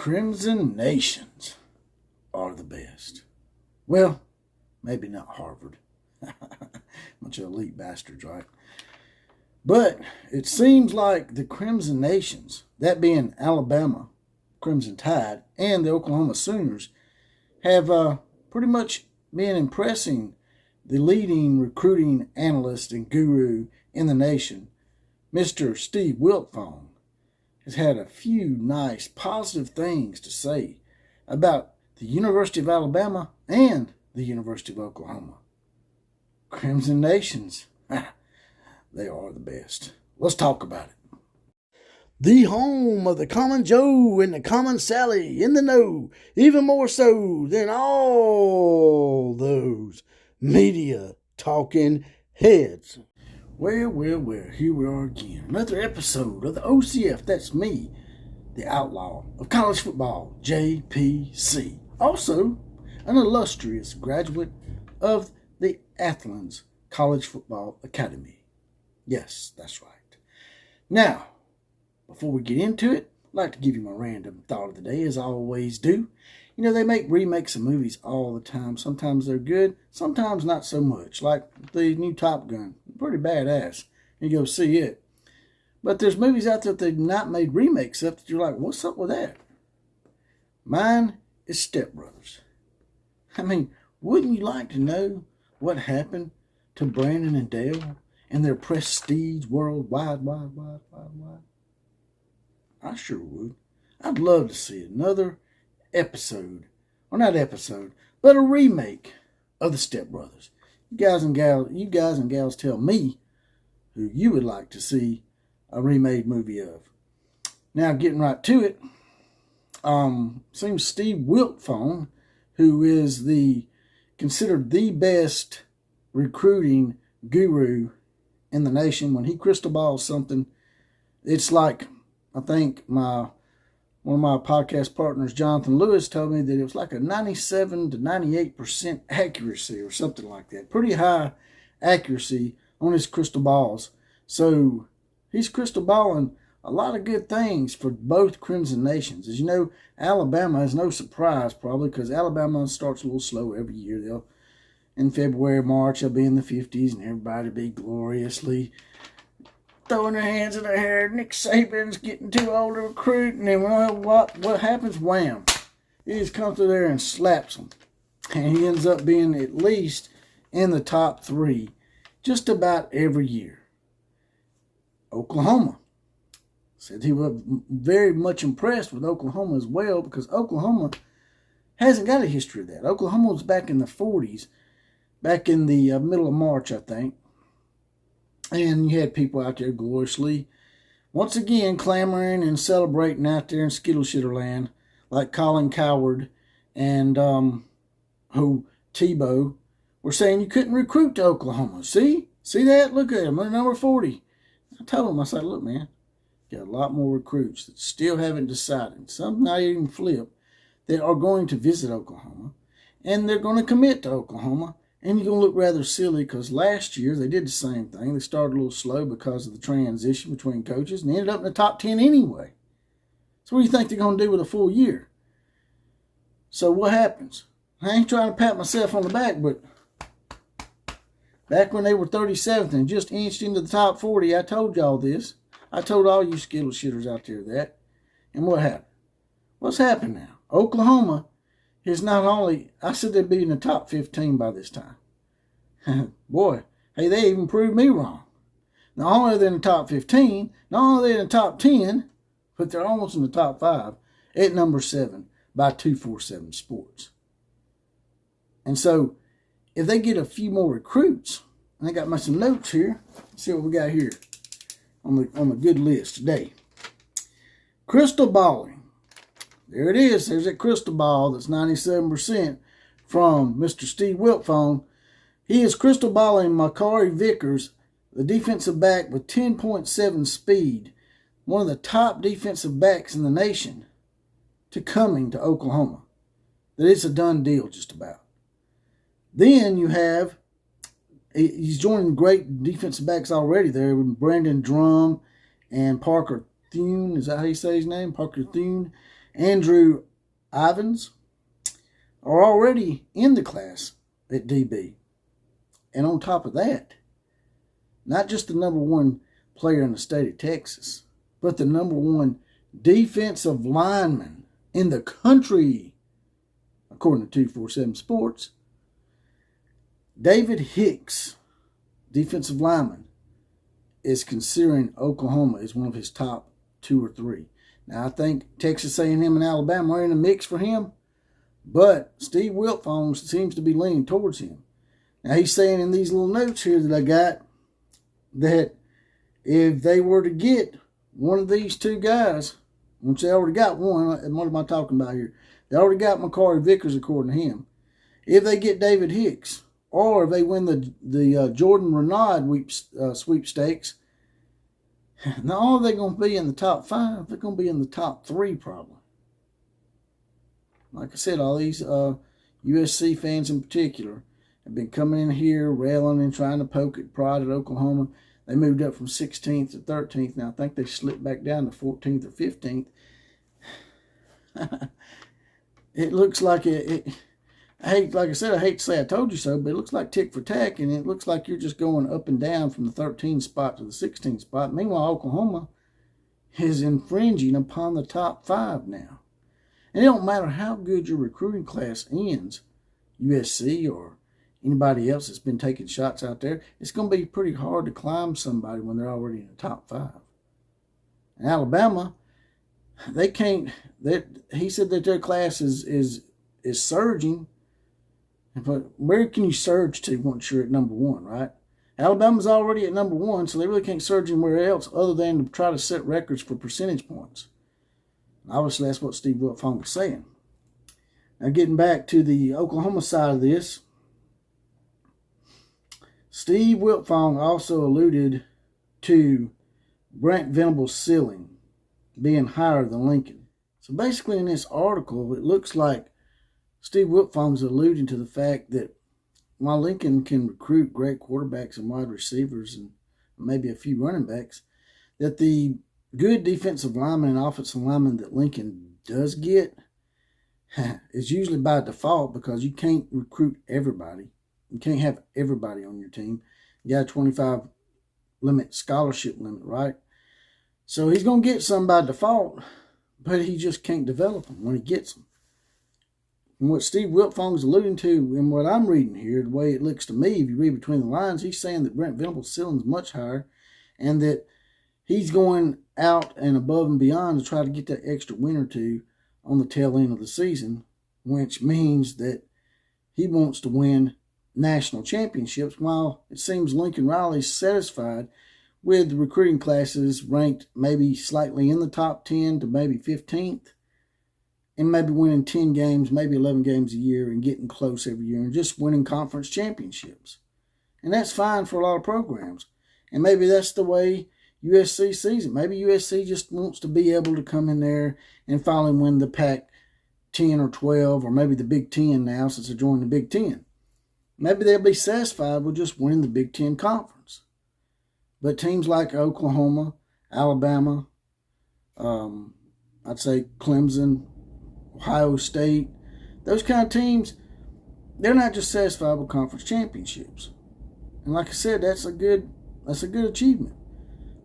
Crimson Nations are the best. Well, maybe not Harvard. Bunch of elite bastards, right? But it seems like the Crimson Nations, that being Alabama, Crimson Tide, and the Oklahoma Sooners, have pretty much been impressing the leading recruiting analyst and guru in the nation, Mr. Steve Wiltfong, has had a few nice positive things to say about the University of Alabama and the University of Oklahoma. Crimson Nations, they are the best. Let's talk about it. The home of the common Joe and the common Sally in the know, even more so than all those media talking heads. Well, here we are again. Another episode of the OCF. That's me, the outlaw of college football, JPC. Also, an illustrious graduate of the Athens College Football Academy. Yes, that's right. Now, before we get into it, I'd like to give you my random thought of the day, as I always do. You know, they make remakes of movies all the time. Sometimes they're good, sometimes not so much. Like the new Top Gun, pretty badass. You go see it. But there's movies out there that they've not made remakes of that you're like, what's up with that? Mine is Step Brothers. I mean, wouldn't you like to know what happened to Brandon and Dale and their prestige worldwide, wide? I sure would. I'd love to see another episode, or not episode, but a remake of the Step Brothers. You guys and gals tell me who you would like to see a remade movie of. Now, getting right to it, seems Steve Wiltfong, who is considered the best recruiting guru in the nation, when he crystal balls something, it's like, I think one of my podcast partners, Jonathan Lewis, told me that it was like a 97 to 98% accuracy or something like that. Pretty high accuracy on his crystal balls. So he's crystal balling a lot of good things for both Crimson Nations. As you know, Alabama is no surprise probably, because Alabama starts a little slow every year. In February, March, they'll be in the 50s and everybody be gloriously throwing their hands in their hair. Nick Saban's getting too old to recruit, and then what happens? Wham! He just comes through there and slaps them. And he ends up being at least in the top 3 just about every year. Oklahoma said he was very much impressed with Oklahoma as well, because Oklahoma hasn't got a history of that. Oklahoma was back in the 40s, back in the middle of March, I think. And you had people out there gloriously, once again, clamoring and celebrating out there in Skittleshitterland, like Colin Coward and Tebow were saying you couldn't recruit to Oklahoma. See that? Look at him, they're number 40. I told him, I said, look, man, got a lot more recruits that still haven't decided, some not even flipped, that are going to visit Oklahoma, and they're going to commit to Oklahoma. And you're going to look rather silly, because last year they did the same thing. They started a little slow because of the transition between coaches, and they ended up in the top 10 anyway. So what do you think they're going to do with a full year? So what happens? I ain't trying to pat myself on the back, but back when they were 37th and just inched into the top 40, I told y'all this. I told all you skittle shitters out there that. And what happened? What's happened now? Oklahoma is not only, I said they'd be in the top 15 by this time. Boy, hey, they even proved me wrong. Not only are they in the top 15, not only are they in the top 10, but they're almost in the top 5 at number 7 by 247 Sports. And so, if they get a few more recruits, and I got some notes here. Let's see what we got here on the good list today. Crystal balling. There it is. There's that crystal ball that's 97% from Mr. Steve Wiltfong. He is crystal balling Makari Vickers, the defensive back with 10.7 speed, one of the top defensive backs in the nation, to coming to Oklahoma. That it's a done deal just about. Then you have, he's joining great defensive backs already there with Brandon Drum and Parker Thune. Is that how you say his name? Parker Thune. Andrew Ivins are already in the class at DB. And on top of that, not just the number one player in the state of Texas, but the number one defensive lineman in the country, according to 247 Sports. David Hicks, defensive lineman, is considering Oklahoma as one of his top 2 or 3. Now, I think Texas A&M and Alabama are in the mix for him, but Steve Wiltfong seems to be leaning towards him. Now, he's saying in these little notes here that I got that if they were to get one of these 2 guys, which they already got one, and what am I talking about here? They already got Makari Vickers, according to him. If they get David Hicks, or if they win the Jordan Renaud sweepstakes, not only are they going to be in the top 5, they're going to be in the top 3 probably. Like I said, all these USC fans in particular have been coming in here railing and trying to poke at pride at Oklahoma. They moved up from 16th to 13th. Now I think they slipped back down to 14th or 15th. It looks like like I said, I hate to say I told you so, but it looks like tick for tack, and it looks like you're just going up and down from the 13th spot to the 16th spot. Meanwhile, Oklahoma is infringing upon the top 5 now. And it don't matter how good your recruiting class ends, USC or anybody else that's been taking shots out there, it's going to be pretty hard to climb somebody when they're already in the top 5. And Alabama, they can't. He said that their class is surging. But where can you surge to once you're at number 1, right? Alabama's already at number 1, so they really can't surge anywhere else other than to try to set records for percentage points. Obviously, that's what Steve Wiltfong was saying. Now, getting back to the Oklahoma side of this, Steve Wiltfong also alluded to Brent Venables' ceiling being higher than Lincoln. So basically in this article, it looks like Steve Wiltfong's alluding to the fact that while Lincoln can recruit great quarterbacks and wide receivers and maybe a few running backs, that the good defensive lineman and offensive lineman that Lincoln does get is usually by default because you can't recruit everybody. You can't have everybody on your team. You got a 25 scholarship limit, right? So he's going to get some by default, but he just can't develop them when he gets them. And what Steve Wiltfong's alluding to, and what I'm reading here, the way it looks to me, if you read between the lines, he's saying that Brent Venables' ceiling is much higher and that he's going out and above and beyond to try to get that extra win or 2 on the tail end of the season, which means that he wants to win national championships, while it seems Lincoln Riley's satisfied with the recruiting classes ranked maybe slightly in the top 10 to maybe 15th, and maybe winning 10 games, maybe 11 games a year, and getting close every year, and just winning conference championships. And that's fine for a lot of programs. And maybe that's the way USC sees it. Maybe USC just wants to be able to come in there and finally win the Pac-10 or 12, or maybe the Big Ten now since they're joining the Big Ten. Maybe they'll be satisfied with just winning the Big Ten Conference. But teams like Oklahoma, Alabama, I'd say Clemson, Ohio State, those kind of teams, they're not just satisfied with conference championships. And like I said, that's a good achievement.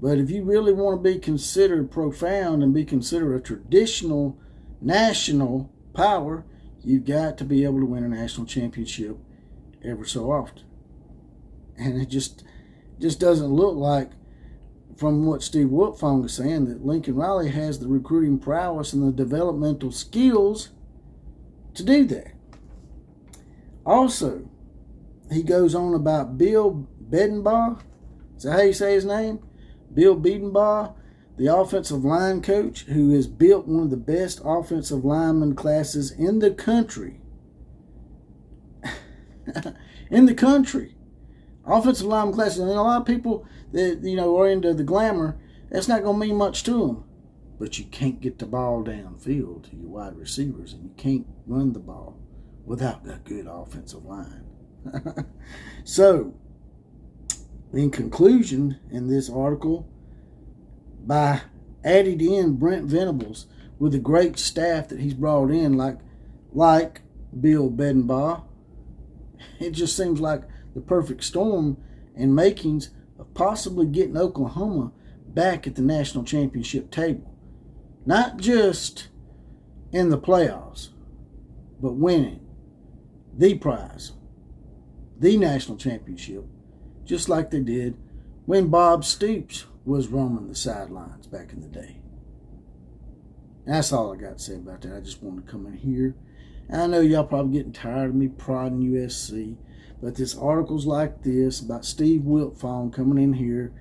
But if you really want to be considered profound and be considered a traditional national power, you've got to be able to win a national championship every so often. And it just doesn't look like, from what Steve Wiltfong is saying, that Lincoln Riley has the recruiting prowess and the developmental skills to do that. Also, he goes on about Bill Bedenbaugh. Is that how you say his name? Bill Bedenbaugh, the offensive line coach who has built one of the best offensive lineman classes in the country. In the country. Offensive lineman classes. And a lot of people that, are into the glamour, that's not going to mean much to them. But you can't get the ball downfield to your wide receivers, and you can't run the ball without a good offensive line. So, in conclusion, in this article, by adding in Brent Venables, with the great staff that he's brought in, like Bill Bedenbaugh. It just seems like the perfect storm and makings of possibly getting Oklahoma back at the national championship table. Not just in the playoffs, but winning the prize, the national championship, just like they did when Bob Stoops was roaming the sidelines back in the day. And that's all I got to say about that. I just wanted to come in here. And I know y'all probably getting tired of me prodding USC, but this article's like this about Steve Wiltfong coming in here,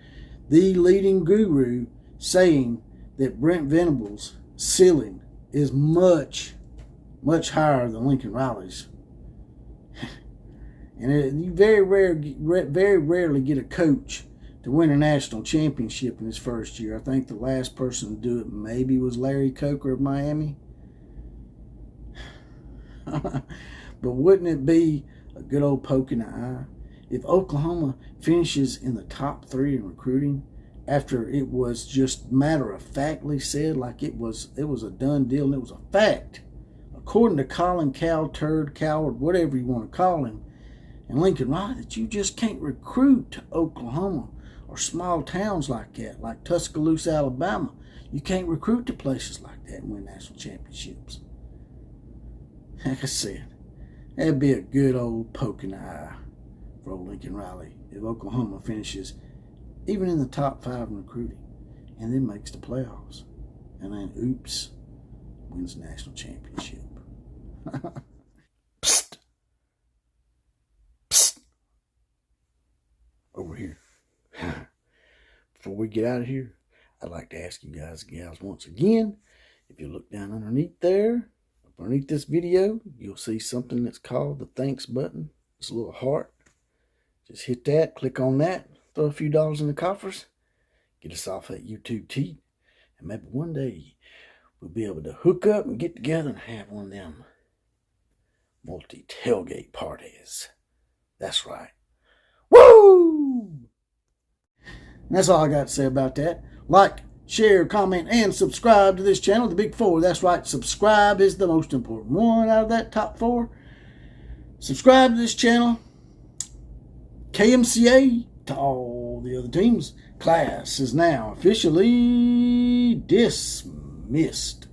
the leading guru, saying that Brent Venables' ceiling is much, much higher than Lincoln Riley's. And you very rarely get a coach to win a national championship in his first year. I think the last person to do it maybe was Larry Coker of Miami. But wouldn't it be a good old poke in the eye if Oklahoma finishes in the top 3 in recruiting after it was just matter-of-factly said like it was a done deal and it was a fact, according to Colin Coward, whatever you want to call him, and Lincoln Riley, that you just can't recruit to Oklahoma or small towns like that, like Tuscaloosa, Alabama. You can't recruit to places like that and win national championships. Like I said, that'd be a good old poke in the eye for old Lincoln Riley if Oklahoma finishes even in the top 5 in recruiting and then makes the playoffs. And then, oops, wins the national championship. Psst. Psst. Over here. Before we get out of here, I'd like to ask you guys and gals once again, if you look down underneath there, underneath this video, you'll see something that's called the thanks button. It's a little heart. Just hit that, click on that, throw a few dollars in the coffers, get us off that YouTube teat, and maybe one day we'll be able to hook up and get together and have one of them multi-tailgate parties. That's right. Woo! And that's all I got to say about that. Like, share, comment, and subscribe to this channel, the Big 4. That's right, subscribe is the most important one out of that top 4. Subscribe to this channel. KMCA to all the other teams. Class is now officially dismissed.